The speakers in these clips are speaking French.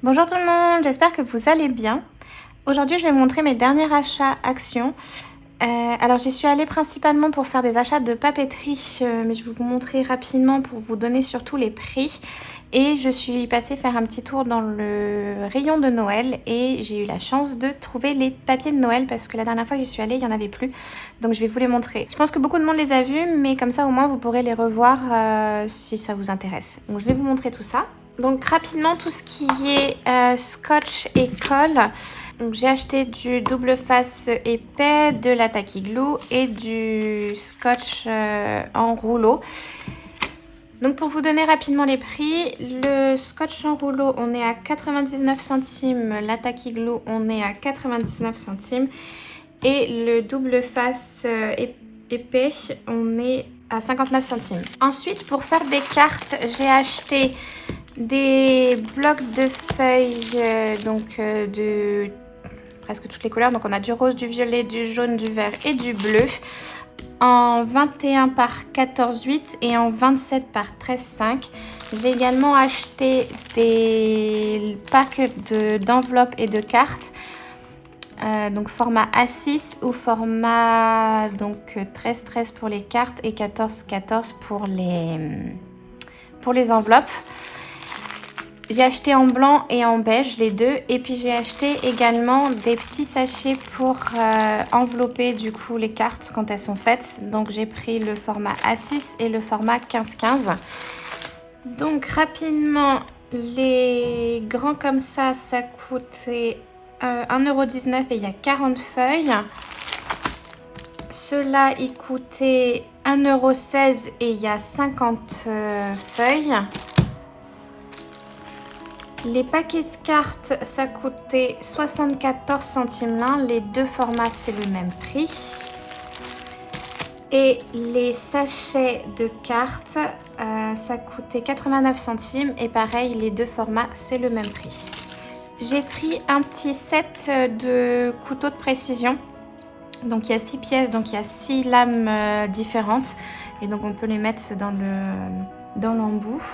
Bonjour tout le monde, j'espère que vous allez bien. Aujourd'hui, je vais vous montrer mes derniers achats Action. Alors, j'y suis allée principalement pour faire des achats de papeterie, mais je vais vous montrer rapidement pour vous donner surtout les prix. Et je suis passée faire un petit tour dans le rayon de Noël et j'ai eu la chance de trouver les papiers de Noël parce que la dernière fois que j'y suis allée, il n'y en avait plus. Donc, je vais vous les montrer. Je pense que beaucoup de monde les a vus, mais comme ça, au moins, vous pourrez les revoir si ça vous intéresse. Donc, je vais vous montrer tout ça. Donc rapidement, tout ce qui est scotch et colle. J'ai acheté du double face épais, de la tacky glue et du scotch en rouleau. Donc pour vous donner rapidement les prix, le scotch en rouleau on est à 99 centimes, la tacky glue on est à 99 centimes et le double face épais on est à 59 centimes. Ensuite pour faire des cartes, j'ai acheté des blocs de feuilles de presque toutes les couleurs. Donc on a du rose, du violet, du jaune, du vert et du bleu en 21 par 14,8 et en 27 par 13,5. J'ai également acheté des packs d'enveloppes et de cartes. Donc format A6 ou format donc 13-13 pour les cartes et 14-14 pour les enveloppes. J'ai acheté en blanc et en beige les deux et puis j'ai acheté également des petits sachets pour envelopper du coup les cartes quand elles sont faites. Donc j'ai pris le format A6 et le format 15-15. Donc rapidement, les grands comme ça coûtait 1,19 € et il y a 40 feuilles. Ceux-là, ils coûtaient 1,16 € et il y a 50 feuilles. Les paquets de cartes, ça coûtait 74 centimes l'un. Les deux formats, c'est le même prix. Et les sachets de cartes, ça coûtait 89 centimes. Et pareil, les deux formats, c'est le même prix. J'ai pris un petit set de couteaux de précision. Donc il y a 6 pièces, donc il y a 6 lames différentes. Et donc on peut les mettre dans l'embout.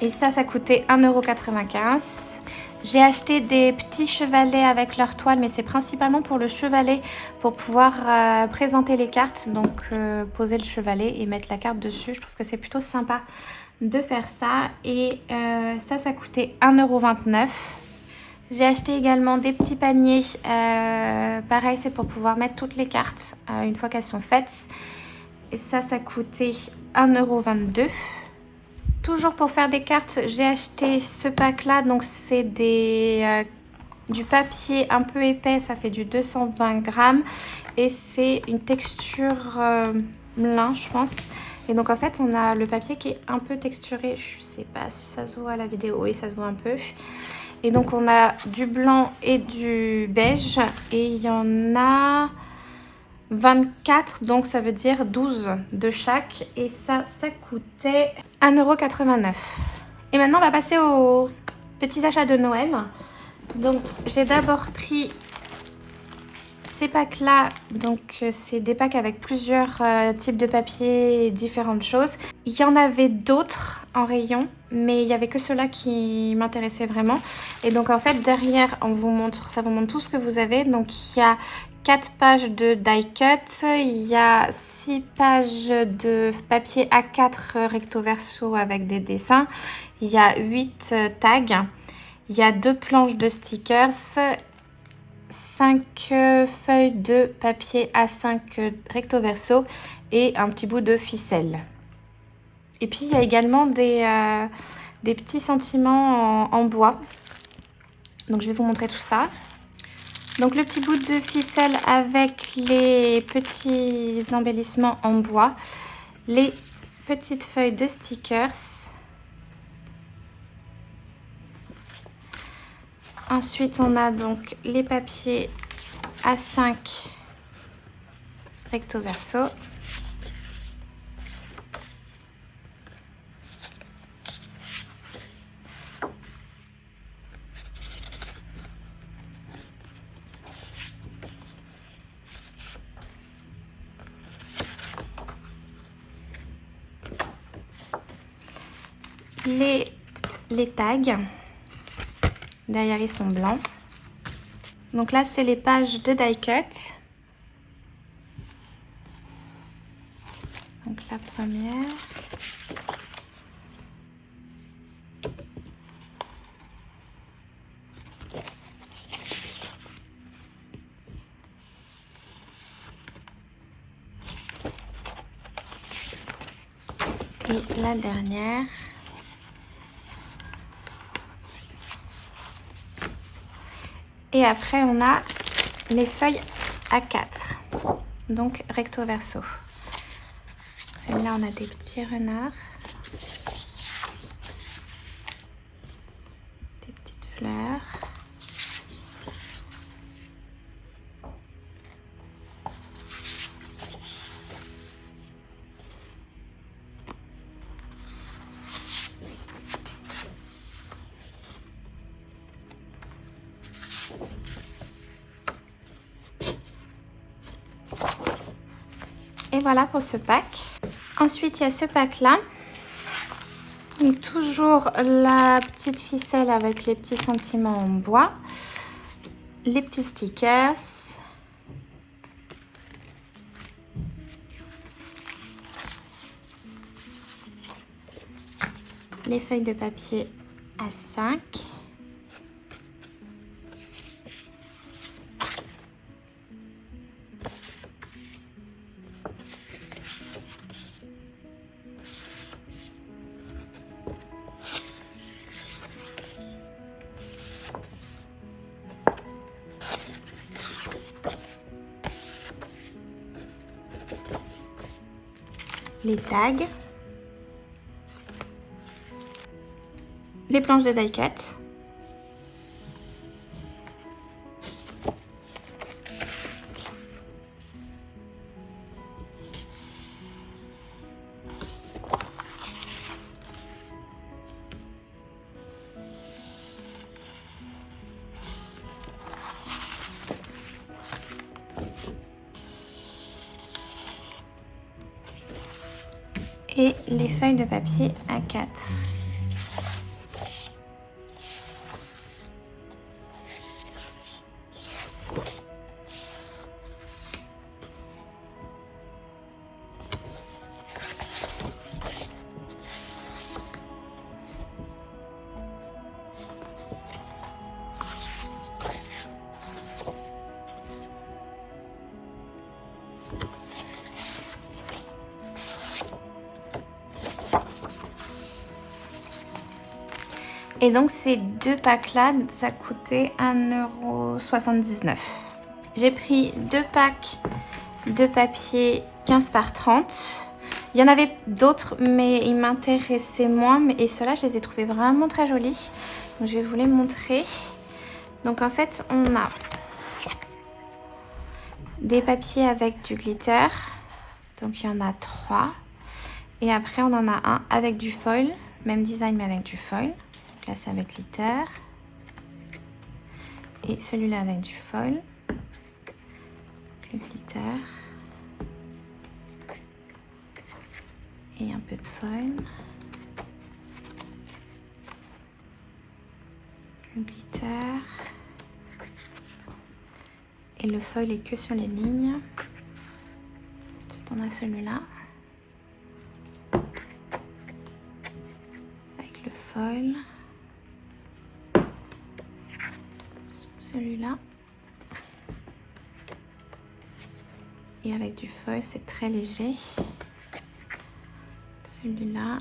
Et ça coûtait 1,95 €. J'ai acheté des petits chevalets avec leur toile, mais c'est principalement pour le chevalet, pour pouvoir présenter les cartes. Donc poser le chevalet et mettre la carte dessus. Je trouve que c'est plutôt sympa de faire ça. Et ça coûtait 1,29 €. J'ai acheté également des petits paniers. Pareil, c'est pour pouvoir mettre toutes les cartes une fois qu'elles sont faites. Et ça coûtait 1,22 €. Toujours pour faire des cartes, j'ai acheté ce pack là. Donc c'est du papier un peu épais, ça fait du 220 grammes. Et c'est une texture lin, je pense. Et donc en fait, on a le papier qui est un peu texturé. Je sais pas si ça se voit à la vidéo. Oui, ça se voit un peu. Et donc on a du blanc et du beige. Et il y en a 24, donc ça veut dire 12 de chaque. Et ça coûtait 1,89 €. Et maintenant, on va passer aux petits achats de Noël. Donc, j'ai d'abord pris ces packs-là. Donc, c'est des packs avec plusieurs types de papier et différentes choses. Il y en avait d'autres en rayon, mais il n'y avait que ceux-là qui m'intéressaient vraiment. Et donc, en fait, derrière, ça vous montre tout ce que vous avez. Donc, il y a 4 pages de die cut, il y a 6 pages de papier A4 recto verso avec des dessins, il y a 8 tags, il y a 2 planches de stickers, 5 feuilles de papier A5 recto verso et un petit bout de ficelle. Et puis il y a également des petits sentiments en bois. Donc je vais vous montrer tout ça. Donc le petit bout de ficelle avec les petits embellissements en bois, les petites feuilles de stickers, ensuite on a donc les papiers A5 recto verso, les tags, Derrière, ils sont blancs. Donc là, c'est les pages de die cut. Donc la première. Et la dernière. Et après, on a les feuilles A4, donc recto verso. Celui-là, on a des petits renards, des petites fleurs. Et voilà pour ce pack. Ensuite, il y a ce pack-là. Donc, toujours la petite ficelle avec les petits sentiments en bois. Les petits stickers. Les feuilles de papier A5. Les tags, les planches de die cut, et les feuilles de papier A4. Et donc ces deux packs là, ça coûtait 1,79 €. J'ai pris deux packs de papier 15 par 30. Il y en avait d'autres mais ils m'intéressaient moins. Et ceux-là, je les ai trouvés vraiment très jolis. Donc je vais vous les montrer. Donc en fait, on a des papiers avec du glitter. Donc il y en a 3. Et après, on en a un avec du foil. Même design mais avec du foil. Donc là, c'est avec glitter. Et celui-là avec du foil. Le glitter. Et un peu de foil. Le glitter. Et le foil est que sur les lignes. Ensuite, on a celui-là. Avec le foil. Celui-là. Et avec du foil, c'est très léger. Celui-là.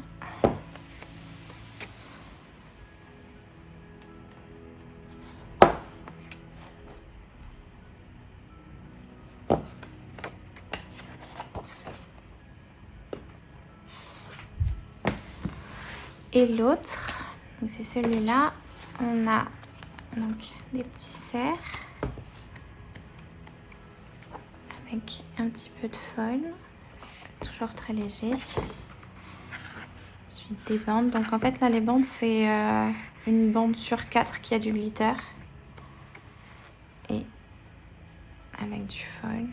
Et l'autre, c'est celui-là. On a donc des petits cerfs avec un petit peu de foil, toujours très léger. Ensuite des bandes. Donc en fait là les bandes c'est une bande sur 4 qui a du glitter et avec du foil.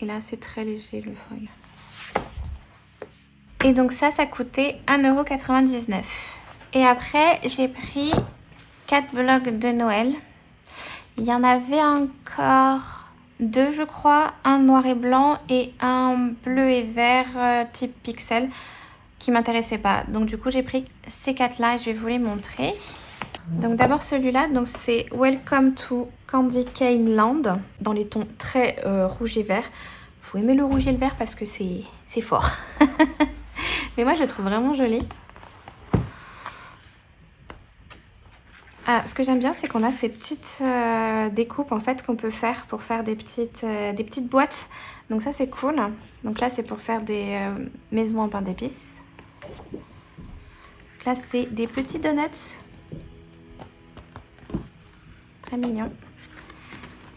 Et là, c'est très léger le foil. Et donc ça coûtait 1,99 €. Et après, j'ai pris 4 blocs de Noël. Il y en avait encore 2, je crois. Un noir et blanc et un bleu et vert type pixel qui m'intéressait pas. Donc du coup, j'ai pris ces 4-là et je vais vous les montrer. Donc d'abord celui-là, donc c'est Welcome to Candy Cane Land dans les tons très rouge et vert. Faut aimer le rouge et le vert parce que c'est fort. Mais moi je le trouve vraiment joli. Ah, ce que j'aime bien, c'est qu'on a ces petites découpes en fait qu'on peut faire pour faire des petites boîtes. Donc ça c'est cool. Donc là c'est pour faire des maisons en pain d'épices. Là c'est des petits donuts. Très mignon.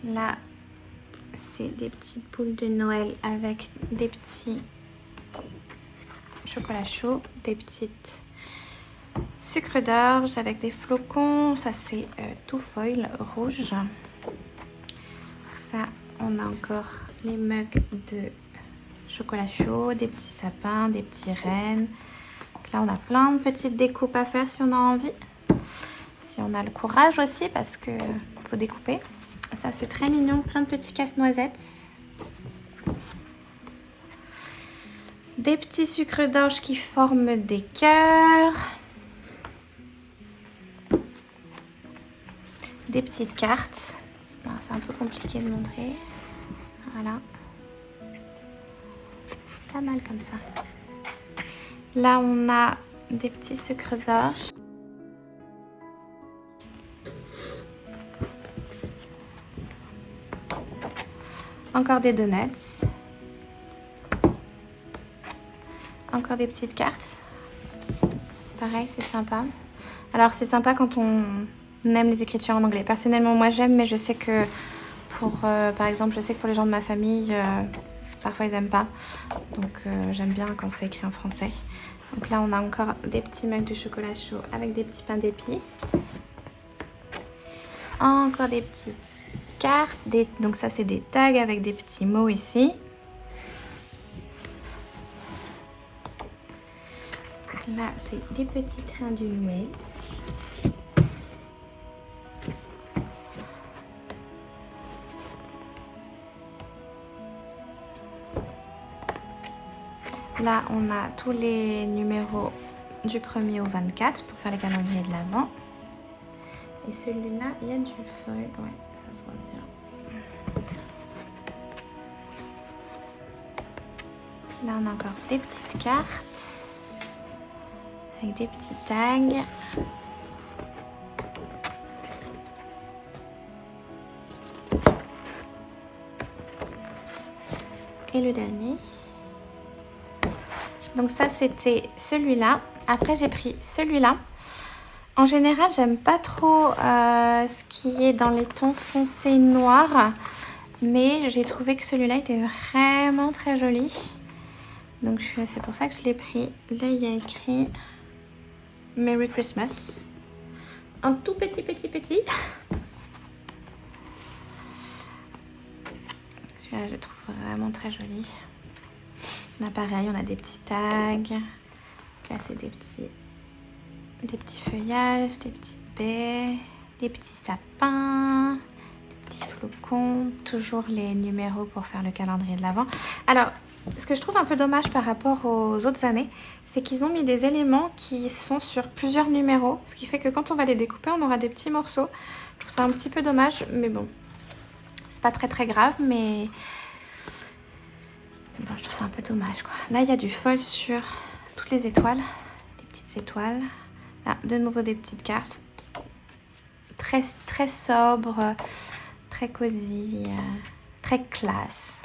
Là, c'est des petites boules de Noël avec des petits chocolats chauds, des petites sucres d'orge avec des flocons. Ça, c'est tout foil rouge. Ça, on a encore les mugs de chocolat chaud, des petits sapins, des petits rennes. Là, on a plein de petites découpes à faire si on a envie. Si on a le courage aussi, parce que faut découper. Ça, c'est très mignon, plein de petits casse-noisettes. Des petits sucres d'orge qui forment des cœurs. Des petites cartes. C'est un peu compliqué de montrer. Voilà. Pas mal comme ça. Là, on a des petits sucres d'orge. Encore des donuts. Encore des petites cartes. Pareil, c'est sympa. Alors, c'est sympa quand on aime les écritures en anglais. Personnellement, moi, j'aime, mais je sais que pour, par exemple, je sais que pour les gens de ma famille, parfois, ils n'aiment pas. Donc, j'aime bien quand c'est écrit en français. Donc là, on a encore des petits mugs de chocolat chaud avec des petits pains d'épices. Encore des petites cartes. Donc ça, c'est des tags avec des petits mots ici. Là, c'est des petits trains du Noël. Là, on a tous les numéros du 1er au 24 pour faire les calendriers de l'Avent. Et celui-là, il y a du foil. Ouais, ça se voit bien. Là, on a encore des petites cartes avec des petits tags. Et le dernier. Donc ça, c'était celui-là. Après, j'ai pris celui-là. En général, j'aime pas trop ce qui est dans les tons foncés noirs. Mais j'ai trouvé que celui-là était vraiment très joli. Donc c'est pour ça que je l'ai pris. Là, il y a écrit Merry Christmas. Un tout petit. Celui-là, je le trouve vraiment très joli. Là, pareil, on a des petits tags. Là, c'est des petits feuillages, des petites baies, des petits sapins, des petits flocons. Toujours les numéros pour faire le calendrier de l'Avent. Alors, ce que je trouve un peu dommage par rapport aux autres années, c'est qu'ils ont mis des éléments qui sont sur plusieurs numéros. Ce qui fait que quand on va les découper, on aura des petits morceaux. Je trouve ça un petit peu dommage, mais bon. C'est pas très grave, mais... Bon, je trouve ça un peu dommage, quoi. Là, il y a du foil sur toutes les étoiles. Des petites étoiles. Là, de nouveau des petites cartes. Très sobre, très cosy, très classe.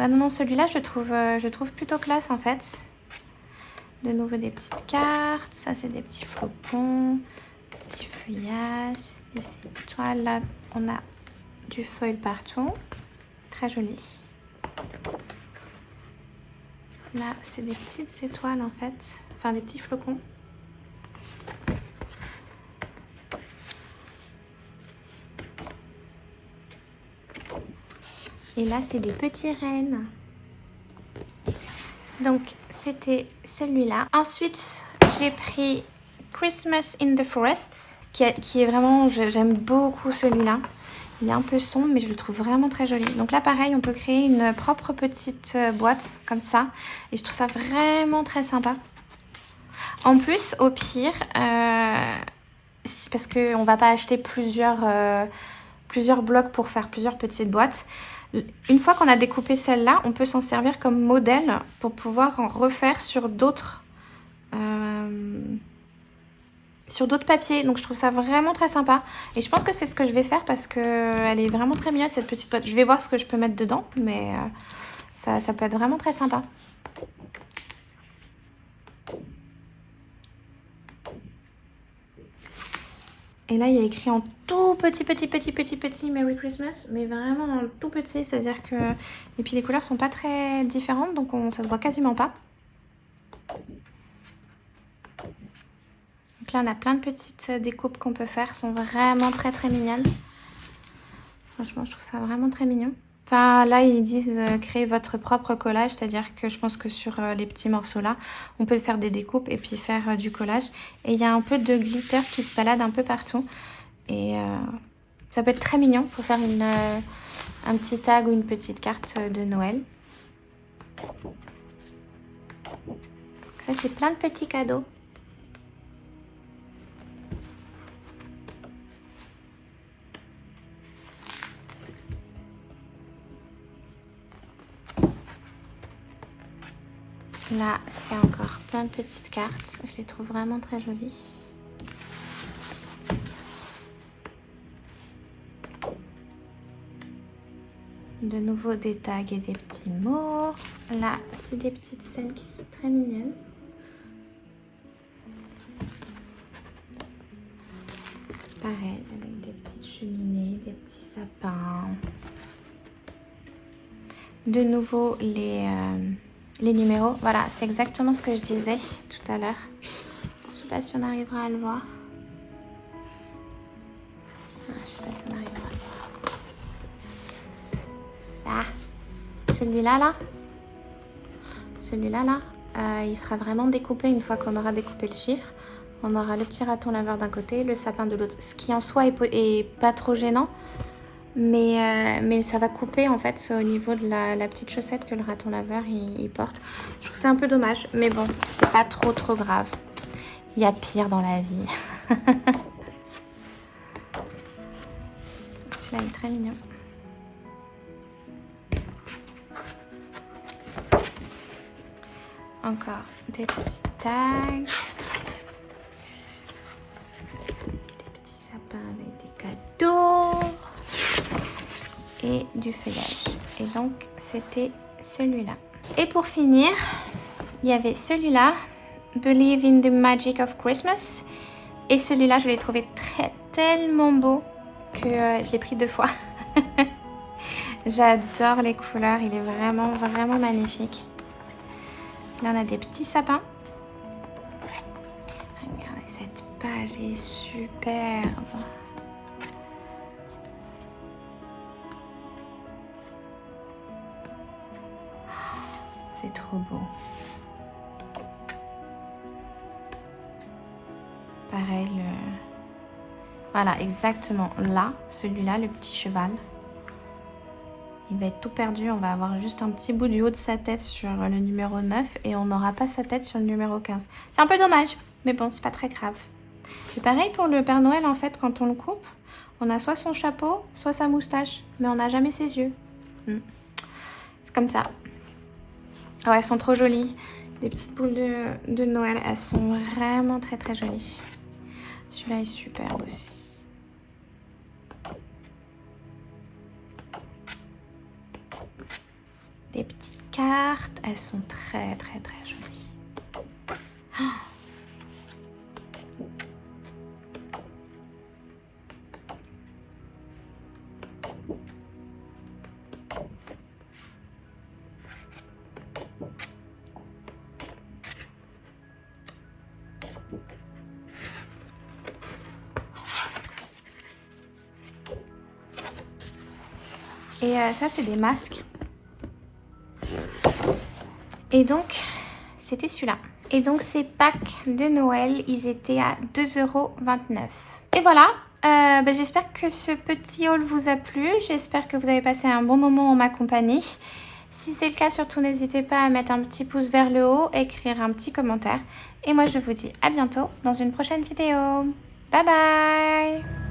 Non, celui-là, je trouve plutôt classe, en fait. De nouveau des petites cartes. Ça, c'est des petits flocons. Petits feuillages. Les étoiles, là, on a du foil partout. Très joli. Là, c'est des petites étoiles, en fait. Enfin, des petits flocons. Et là, c'est des petits rennes. Donc, c'était celui-là. Ensuite, j'ai pris Christmas in the Forest, qui est vraiment... J'aime beaucoup celui-là. Il est un peu sombre, mais je le trouve vraiment très joli. Donc là, pareil, on peut créer une propre petite boîte, comme ça. Et je trouve ça vraiment très sympa. En plus, au pire, parce qu'on ne va pas acheter plusieurs blocs pour faire plusieurs petites boîtes. Une fois qu'on a découpé celle-là, on peut s'en servir comme modèle pour pouvoir en refaire sur d'autres papiers. Donc je trouve ça vraiment très sympa. Et je pense que c'est ce que je vais faire parce qu'elle est vraiment très mignonne cette petite boîte. Je vais voir ce que je peux mettre dedans, mais ça peut être vraiment très sympa. Et là, il y a écrit en tout petit Merry Christmas, mais vraiment en tout petit, c'est-à-dire que... Et puis les couleurs sont pas très différentes, donc ça se voit quasiment pas. Donc là, on a plein de petites découpes qu'on peut faire, sont vraiment très mignonnes. Franchement, je trouve ça vraiment très mignon. Enfin, là, ils disent créer votre propre collage, c'est-à-dire que je pense que sur les petits morceaux là, on peut faire des découpes et puis faire du collage. Et il y a un peu de glitter qui se balade un peu partout. Et ça peut être très mignon pour faire un petit tag ou une petite carte de Noël. Ça, c'est plein de petits cadeaux. Là, c'est encore plein de petites cartes. Je les trouve vraiment très jolies. De nouveau des tags et des petits mots. Là, c'est des petites scènes qui sont très mignonnes. Pareil, avec des petites cheminées, des petits sapins. De nouveau, les numéros. Voilà, c'est exactement ce que je disais tout à l'heure. Je ne sais pas si on arrivera à le voir. Je ne sais pas si on arrivera à le voir. Là, celui-là, là, il sera vraiment découpé une fois qu'on aura découpé le chiffre. On aura le petit raton laveur d'un côté, le sapin de l'autre. Ce qui en soi est pas trop gênant. Mais ça va couper en fait au niveau de la petite chaussette que le raton laveur il porte. Je trouve ça un peu dommage. Mais bon, c'est pas trop grave. Il y a pire dans la vie. Celui-là est très mignon. Encore des petits tags. Des petits sapins avec des cadeaux. Et du feuillage. Et donc, c'était celui-là. Et pour finir, il y avait celui-là, Believe in the Magic of Christmas. Et celui-là, je l'ai trouvé tellement beau que je l'ai pris 2 fois. J'adore les couleurs, il est vraiment magnifique. Là, on a des petits sapins. Regardez, cette page est superbe. C'est trop beau. Pareil, voilà, exactement là, celui-là, le petit cheval. Il va être tout perdu, on va avoir juste un petit bout du haut de sa tête sur le numéro 9 et on n'aura pas sa tête sur le numéro 15. C'est un peu dommage, mais bon, c'est pas très grave. C'est pareil pour le Père Noël en fait, quand on le coupe, on a soit son chapeau, soit sa moustache, mais on n'a jamais ses yeux. C'est comme ça. Oh, elles sont trop jolies. Des petites boules de Noël, elles sont vraiment très jolies. Celui-là est superbe aussi. Des petites cartes, elles sont très jolies. Oh. Et ça, c'est des masques. Et donc, c'était celui-là. Et donc, ces packs de Noël, ils étaient à 2,29 €. Et voilà, j'espère que ce petit haul vous a plu. J'espère que vous avez passé un bon moment en ma compagnie. Si c'est le cas, surtout n'hésitez pas à mettre un petit pouce vers le haut, écrire un petit commentaire. Et moi, je vous dis à bientôt dans une prochaine vidéo. Bye bye!